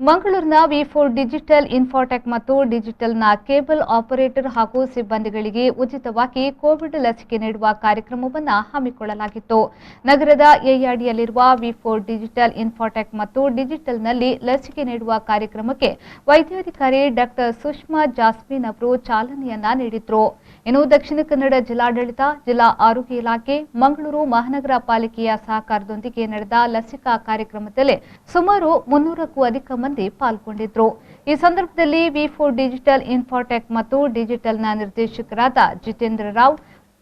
ಮಂಗಳೂರಿನ ವಿ4 digital Infotech ಮತ್ತು ಡಿಜಿಟಲ್ನ cable operator ಹಾಗೂ ಸಿಬ್ಬಂದಿಗಳಿಗೆ ಉಚಿತವಾಗಿ ಕೋವಿಡ್ ಲಸಿಕೆ ನೀಡುವ ಕಾರ್ಯಕ್ರಮವನ್ನು ಹಮ್ಮಿಕೊಳ್ಳಲಾಗಿತ್ತು. ನಗರದ ಎಐಡಿಯಲ್ಲಿರುವ ವಿ4 ಡಿಜಿಟಲ್ ಇನ್ಫೋಟೆಕ್ ಮತ್ತು ಡಿಜಿಟಲ್ನಲ್ಲಿ ಲಸಿಕೆ ನೀಡುವ ಕಾರ್ಯಕ್ರಮಕ್ಕೆ ವೈದ್ಯಾಧಿಕಾರಿ ಡಾಕ್ಟರ್ ಸುಷ್ಮಾ ಜಾಸ್ಮಿನ್ ಅವರು ಚಾಲನೆಯನ್ನ ನೀಡಿದರು. ಇನ್ನು ದಕ್ಷಿಣ ಕನ್ನಡ ಜಿಲ್ಲಾಡಳಿತ, ಜಿಲ್ಲಾ ಆರೋಗ್ಯ ಇಲಾಖೆ, ಮಂಗಳೂರು ಮಹಾನಗರ ಪಾಲಿಕೆಯ ಸಹಕಾರದೊಂದಿಗೆ ನಡೆದ ಲಸಿಕಾ ಕಾರ್ಯಕ್ರಮದಲ್ಲಿ ಸುಮಾರು 300ಕ್ಕೂ ಅಧಿಕ ಮಂದಿ ಪಾಲ್ಗೊಂಡಿದ್ರು. ಈ ಸಂದರ್ಭದಲ್ಲಿ ವಿ4 ಡಿಜಿಟಲ್ ಇನ್ಫೋಟೆಕ್ ಮತ್ತು ಡಿಜಿಟಲ್ನ ನಿರ್ದೇಶಕರಾದ ಜಿತೇಂದ್ರ ರಾವ್,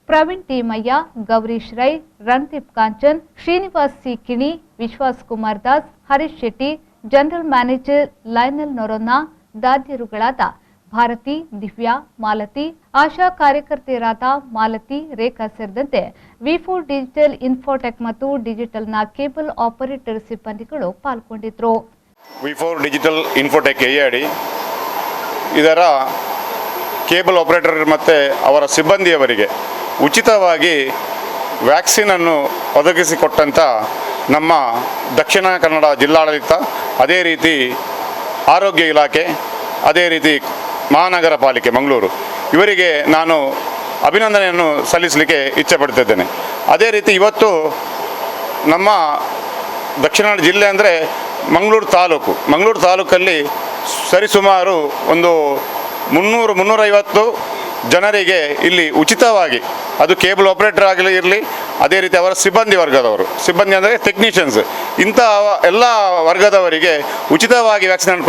ಪ್ರವೀಣ್ ಟಿ ಮಯ್ಯ, ಗೌರೀಶ್ ರೈ, ರಣದೀಪ್ ಕಾಂಚನ್, ಶ್ರೀನಿವಾಸ್ ಸಿ ಕಿಣಿ, ವಿಶ್ವಾಸ್ ಕುಮಾರ್ ದಾಸ್, ಹರೀಶ್ ಶೆಟ್ಟಿ, ಜನರಲ್ ಮ್ಯಾನೇಜರ್ ಲೈನಲ್ ನೊರೊನ್ನ, ದಾದಿಯರುಗಳಾದ ಭಾರತಿ, ದಿವ್ಯಾ, ಮಾಲತಿ, ಆಶಾ ಕಾರ್ಯಕರ್ತೆಯರಾದ ಮಾಲತಿ, ರೇಖಾ ಸೇರಿದಂತೆ ವಿ4 ಡಿಜಿಟಲ್ ಇನ್ಫೋಟೆಕ್ ಮತ್ತು ಡಿಜಿಟಲ್ನ ಕೇಬಲ್ ಆಪರೇಟರ್ ಸಿಬ್ಬಂದಿಗಳು ಪಾಲ್ಗೊಂಡಿದ್ರು. ವಿ4 ಡಿಜಿಟಲ್ ಇನ್ಫೋಟೆಕ್ ಎಐಡಿ ಇದರ ಕೇಬಲ್ ಆಪರೇಟರ್ ಮತ್ತು ಅವರ ಸಿಬ್ಬಂದಿಯವರಿಗೆ ಉಚಿತವಾಗಿ ವ್ಯಾಕ್ಸಿನನ್ನು ಒದಗಿಸಿಕೊಟ್ಟಂಥ ನಮ್ಮ ದಕ್ಷಿಣ ಕನ್ನಡ ಜಿಲ್ಲಾಡಳಿತ, ಅದೇ ರೀತಿ ಆರೋಗ್ಯ ಇಲಾಖೆ, ಅದೇ ರೀತಿ ಮಹಾನಗರ ಪಾಲಿಕೆ ಮಂಗಳೂರು, ಇವರಿಗೆ ನಾನು ಅಭಿನಂದನೆಯನ್ನು ಸಲ್ಲಿಸಲಿಕ್ಕೆ ಇಚ್ಛೆಪಡ್ತಿದ್ದೇನೆ. ಅದೇ ರೀತಿ ಇವತ್ತು ನಮ್ಮ ದಕ್ಷಿಣ ಕನ್ನಡ ಜಿಲ್ಲೆ ಅಂದರೆ ಮಂಗಳೂರು ತಾಲೂಕಲ್ಲಿ ಸರಿಸುಮಾರು ಒಂದು 300-350 ಜನರಿಗೆ ಇಲ್ಲಿ ಉಚಿತವಾಗಿ, ಅದು ಕೇಬಲ್ ಆಪರೇಟರ್ ಆಗಲಿ ಇರಲಿ, ಅದೇ ರೀತಿ ಅವರ ಸಿಬ್ಬಂದಿ ಅಂದರೆ ಟೆಕ್ನಿಷಿಯನ್ಸ್, ಇಂಥ ಎಲ್ಲ ವರ್ಗದವರಿಗೆ ಉಚಿತವಾಗಿ ವ್ಯಾಕ್ಸಿನ್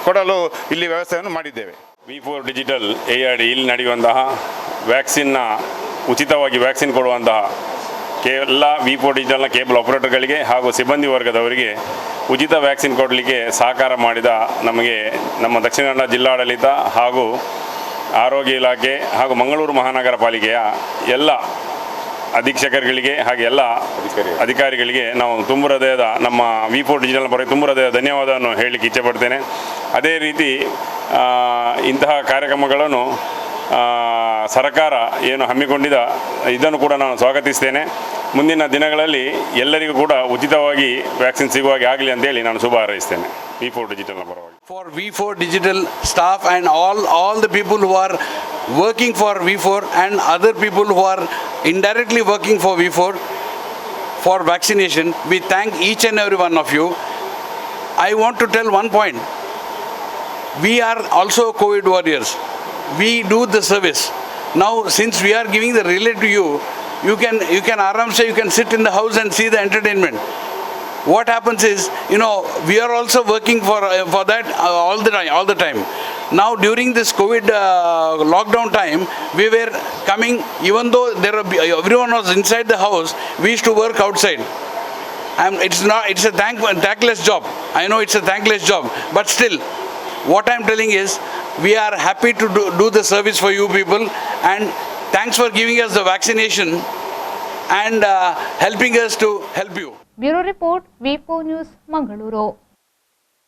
ಕೊಡಲು ಇಲ್ಲಿ ವ್ಯವಸ್ಥೆಯನ್ನು ಮಾಡಿದ್ದೇವೆ. ವಿ4 ಡಿಜಿಟಲ್ ಎಐಡಿ ಇಲ್ಲಿ ನಡೆಯುವಂತಹ ವ್ಯಾಕ್ಸಿನ್ನ ಉಚಿತವಾಗಿ ವ್ಯಾಕ್ಸಿನ್ ಕೊಡುವಂತಹ ಎಲ್ಲ ವಿ4 ಡಿಜಿಟಲ್ನ ಕೇಬಲ್ ಆಪರೇಟರ್ಗಳಿಗೆ ಹಾಗೂ ಸಿಬ್ಬಂದಿ ವರ್ಗದವರಿಗೆ ಉಚಿತ ವ್ಯಾಕ್ಸಿನ್ ಕೊಡಲಿಕ್ಕೆ ಸಹಕಾರ ಮಾಡಿದ ನಮಗೆ ನಮ್ಮ ದಕ್ಷಿಣ ಕನ್ನಡ ಜಿಲ್ಲಾಡಳಿತ ಹಾಗೂ ಆರೋಗ್ಯ ಇಲಾಖೆ ಹಾಗೂ ಮಂಗಳೂರು ಮಹಾನಗರ ಪಾಲಿಕೆಯ ಎಲ್ಲ ಅಧೀಕ್ಷಕರುಗಳಿಗೆ ಹಾಗೆ ಎಲ್ಲ ಅಧಿಕಾರಿಗಳಿಗೆ ನಾವು ತುಂಬ ಹೃದಯದ ನಮ್ಮ ವಿ4 ಡಿಜಿಟಲ್ನ ಪರವಾಗಿ ತುಂಬ ಹೃದಯದ ಧನ್ಯವಾದವನ್ನು ಹೇಳಲಿಕ್ಕೆ ಇಚ್ಛೆಪಡ್ತೇನೆ. ಅದೇ ರೀತಿ ಇಂತಹ ಕಾರ್ಯಕ್ರಮಗಳನ್ನು ಸರ್ಕಾರ ಏನು ಹಮ್ಮಿಕೊಂಡಿದ ಇದನ್ನು ಕೂಡ ನಾನು ಸ್ವಾಗತಿಸ್ತೇನೆ. ಮುಂದಿನ ದಿನಗಳಲ್ಲಿ ಎಲ್ಲರಿಗೂ ಕೂಡ ಉಚಿತವಾಗಿ ವ್ಯಾಕ್ಸಿನ್ ಸಿಗುವಾಗೆ ಆಗಲಿ ಅಂತೇಳಿ ನಾನು ಶುಭ ಹಾರೈಸ್ತೇನೆ ವಿ4 ಡಿಜಿಟಲ್ನ ಪರವಾಗಿ. For ವಿ4 digital staff and all the people who are working for ವಿ4 and other people who are indirectly working for ವಿ4 for vaccination, we thank each and every one of you. I want to tell one point. We are also COVID warriors. We do the service. Now since we are giving the relay to you, you can aramse, you can sit in the house and see the entertainment. What happens is, we are also working for that all the time. Now during this COVID lockdown time, we were coming, even though everyone was inside the house, we used to work outside. It's a thankless job. I know it's a thankless job, but still, what I'm telling is, we are happy to do the service for you people, and thanks for giving us the vaccination and helping us to help you. Bureau report ವಿ4 news Mangaluru.